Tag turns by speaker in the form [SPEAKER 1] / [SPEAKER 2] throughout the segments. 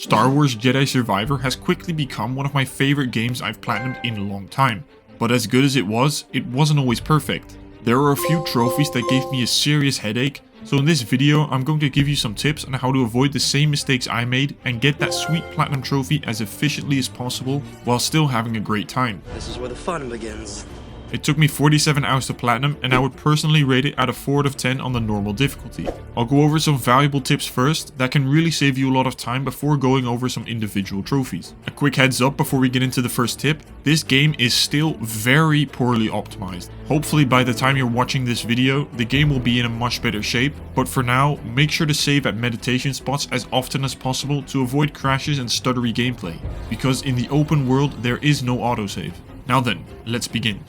[SPEAKER 1] Star Wars Jedi Survivor has quickly become one of my favorite games I've platinumed in a long time, but as good as it wasn't always perfect. There are a few trophies that gave me a serious headache, so in this video I'm going to give you some tips on how to avoid the same mistakes I made and get that sweet platinum trophy as efficiently as possible while still having a great time.
[SPEAKER 2] This is where the fun begins.
[SPEAKER 1] It took me 47 hours to platinum, and I would personally rate it out of 4 out of 10 on the normal difficulty. I'll go over some valuable tips first that can really save you a lot of time before going over some individual trophies. A quick heads up before we get into the first tip, this game is still very poorly optimized. Hopefully by the time you're watching this video, the game will be in a much better shape, but for now, make sure to save at meditation spots as often as possible to avoid crashes and stuttery gameplay, because in the open world there is no autosave. Now then, let's begin.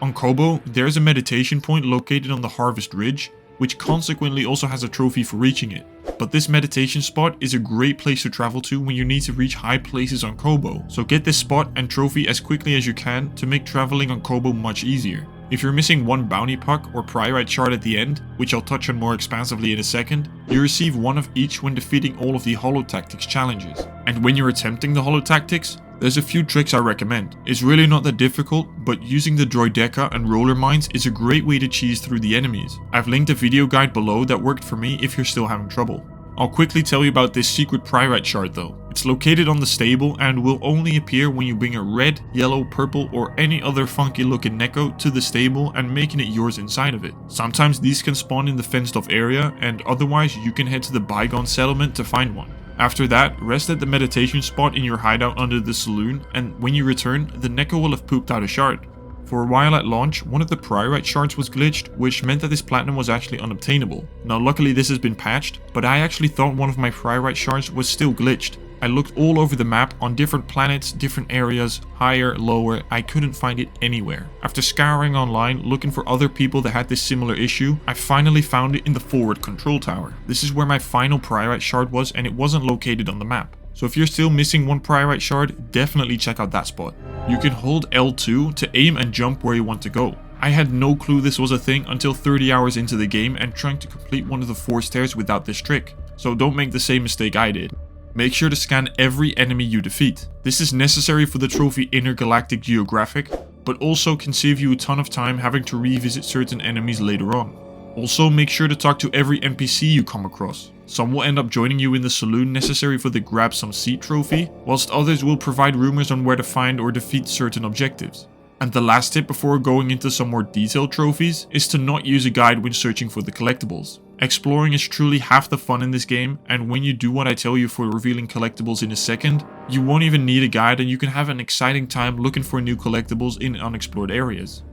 [SPEAKER 1] On Kobo, there's a meditation point located on the Harvest Ridge, which consequently also has a trophy for reaching it. But this meditation spot is a great place to travel to when you need to reach high places on Kobo, so get this spot and trophy as quickly as you can to make traveling on Kobo much easier. If you're missing one bounty puck or pyrite shard at the end, which I'll touch on more expansively in a second, you receive one of each when defeating all of the Holo Tactics challenges. And when you're attempting the Holo Tactics, there's a few tricks I recommend. It's really not that difficult, but using the Droideka and roller mines is a great way to cheese through the enemies. I've linked a video guide below that worked for me if you're still having trouble. I'll quickly tell you about this secret pyrite shard though. It's located on the stable and will only appear when you bring a red, yellow, purple or any other funky looking Neko to the stable and making it yours inside of it. Sometimes these can spawn in the fenced off area, and otherwise you can head to the Bygone settlement to find one. After that, rest at the meditation spot in your hideout under the saloon, and when you return, the Neko will have pooped out a shard. For a while at launch, one of the pyrite shards was glitched, which meant that this platinum was actually unobtainable. Now luckily this has been patched, but I actually thought one of my pyrite shards was still glitched. I looked all over the map on different planets, different areas, higher, lower, I couldn't find it anywhere. After scouring online looking for other people that had this similar issue, I finally found it in the forward control tower. This is where my final pyrite shard was, and it wasn't located on the map. So if you're still missing one pyrite shard, definitely check out that spot. You can hold L2 to aim and jump where you want to go. I had no clue this was a thing until 30 hours into the game and trying to complete one of the 4 stairs without this trick. So don't make the same mistake I did. Make sure to scan every enemy you defeat. This is necessary for the trophy Intergalactic Geographic, but also can save you a ton of time having to revisit certain enemies later on. Also, make sure to talk to every NPC you come across. Some will end up joining you in the saloon necessary for the Grab Some Seat trophy, whilst others will provide rumors on where to find or defeat certain objectives. And the last tip before going into some more detailed trophies is to not use a guide when searching for the collectibles. Exploring is truly half the fun in this game, and when you do what I tell you for revealing collectibles in a second, you won't even need a guide and you can have an exciting time looking for new collectibles in unexplored areas.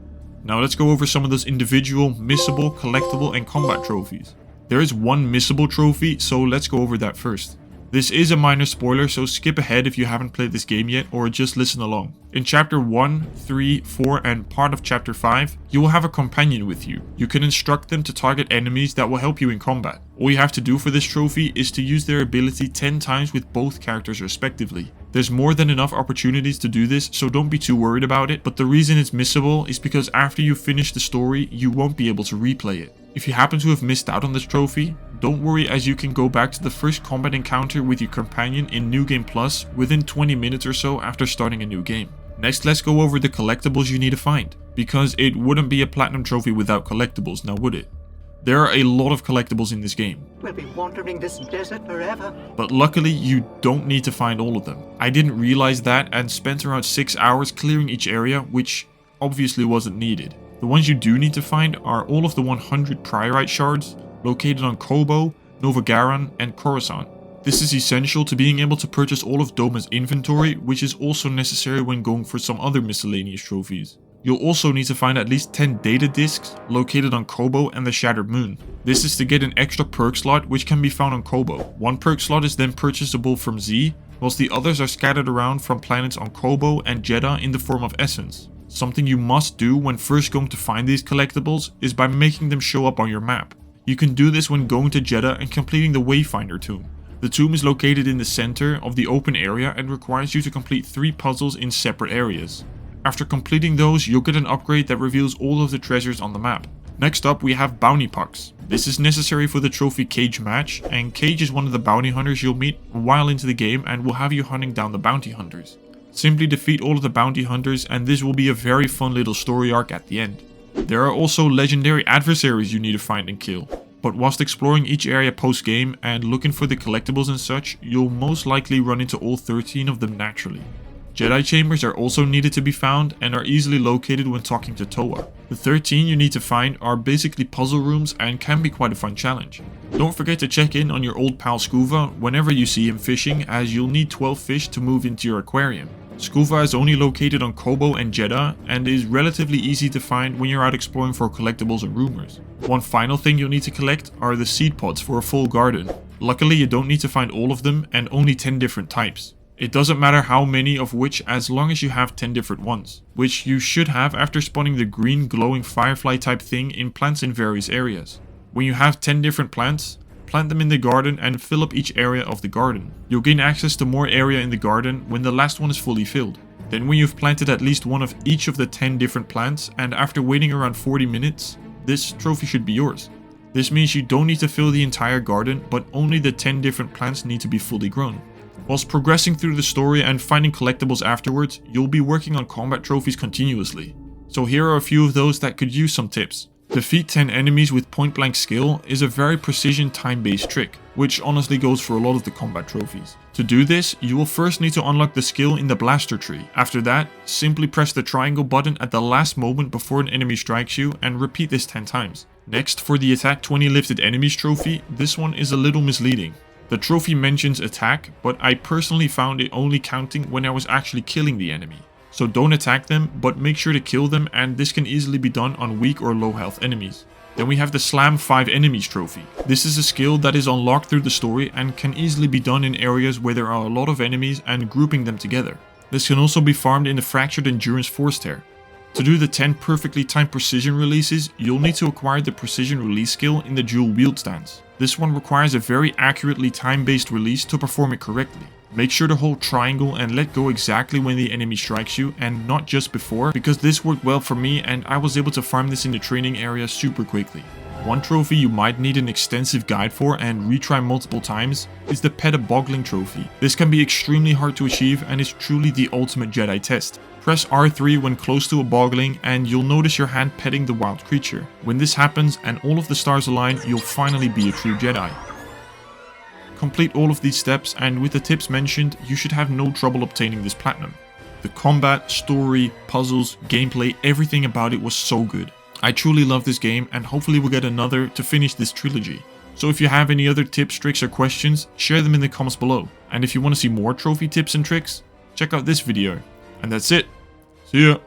[SPEAKER 1] Now let's go over some of those individual, missable, collectible and combat trophies. There is one missable trophy, so let's go over that first. This is a minor spoiler, so skip ahead if you haven't played this game yet, or just listen along. In Chapter 1, 3, 4 and part of Chapter 5, you will have a companion with you. You can instruct them to target enemies that will help you in combat. All you have to do for this trophy is to use their ability 10 times with both characters respectively. There's more than enough opportunities to do this, so don't be too worried about it, but the reason it's missable is because after you finish the story, you won't be able to replay it. If you happen to have missed out on this trophy, don't worry, as you can go back to the first combat encounter with your companion in New Game Plus within 20 minutes or so after starting a new game. Next, let's go over the collectibles you need to find, because it wouldn't be a platinum trophy without collectibles, now would it? There are a lot of collectibles in this game.
[SPEAKER 3] We'll be wandering this desert forever.
[SPEAKER 1] But luckily, you don't need to find all of them. I didn't realize that and spent around 6 hours clearing each area, which obviously wasn't needed. The ones you do need to find are all of the 100 pyrite shards located on Kobo, Novagaran and Coruscant. This is essential to being able to purchase all of Doma's inventory, which is also necessary when going for some other miscellaneous trophies. You'll also need to find at least 10 data discs located on Kobo and the Shattered Moon. This is to get an extra perk slot which can be found on Kobo. One perk slot is then purchasable from Z, whilst the others are scattered around from planets on Kobo and Jeddah in the form of essence. Something you must do when first going to find these collectibles is by making them show up on your map. You can do this when going to Jeddah and completing the Wayfinder tomb. The tomb is located in the center of the open area and requires you to complete 3 puzzles in separate areas. After completing those, you'll get an upgrade that reveals all of the treasures on the map. Next up, we have bounty pucks. This is necessary for the trophy Cage match, and Cage is one of the bounty hunters you'll meet a while into the game and will have you hunting down the bounty hunters. Simply defeat all of the bounty hunters and this will be a very fun little story arc at the end. There are also legendary adversaries you need to find and kill, but whilst exploring each area post game and looking for the collectibles and such, you'll most likely run into all 13 of them naturally. Jedi chambers are also needed to be found and are easily located when talking to Toa. The 13 you need to find are basically puzzle rooms and can be quite a fun challenge. Don't forget to check in on your old pal Scuva whenever you see him fishing, as you'll need 12 fish to move into your aquarium. Scuva is only located on Kobo and Jeddah and is relatively easy to find when you're out exploring for collectibles and rumors. One final thing you'll need to collect are the seed pods for a full garden. Luckily you don't need to find all of them and only 10 different types. It doesn't matter how many of which as long as you have 10 different ones, which you should have after spawning the green glowing firefly type thing in plants in various areas. When you have 10 different plants, plant them in the garden and fill up each area of the garden. You'll gain access to more area in the garden when the last one is fully filled. Then when you've planted at least one of each of the 10 different plants and after waiting around 40 minutes, this trophy should be yours. This means you don't need to fill the entire garden, but only the 10 different plants need to be fully grown. Whilst progressing through the story and finding collectibles afterwards, you'll be working on combat trophies continuously. So here are a few of those that could use some tips. Defeat 10 enemies with point blank skill is a very precision time-based trick, which honestly goes for a lot of the combat trophies. To do this, you will first need to unlock the skill in the blaster tree. After that, simply press the triangle button at the last moment before an enemy strikes you and repeat this 10 times. Next, for the attack 20 lifted enemies trophy, this one is a little misleading. The trophy mentions attack, but I personally found it only counting when I was actually killing the enemy. So don't attack them, but make sure to kill them, and this can easily be done on weak or low health enemies. Then we have the Slam 5 enemies trophy. This is a skill that is unlocked through the story and can easily be done in areas where there are a lot of enemies and grouping them together. This can also be farmed in the Fractured Endurance Force Tear. To do the 10 perfectly timed precision releases, you'll need to acquire the precision release skill in the dual wield stance. This one requires a very accurately time-based release to perform it correctly. Make sure to hold triangle and let go exactly when the enemy strikes you and not just before, because this worked well for me and I was able to farm this in the training area super quickly. One trophy you might need an extensive guide for and retry multiple times is the Pet a Boggling trophy. This can be extremely hard to achieve and is truly the ultimate Jedi test. Press R3 when close to a boggling and you'll notice your hand petting the wild creature. When this happens and all of the stars align, you'll finally be a true Jedi. Complete all of these steps and with the tips mentioned, you should have no trouble obtaining this platinum. The combat, story, puzzles, gameplay, everything about it was so good. I truly love this game and hopefully we'll get another to finish this trilogy. So if you have any other tips, tricks or questions, share them in the comments below. And if you want to see more trophy tips and tricks, check out this video. And that's it. See ya!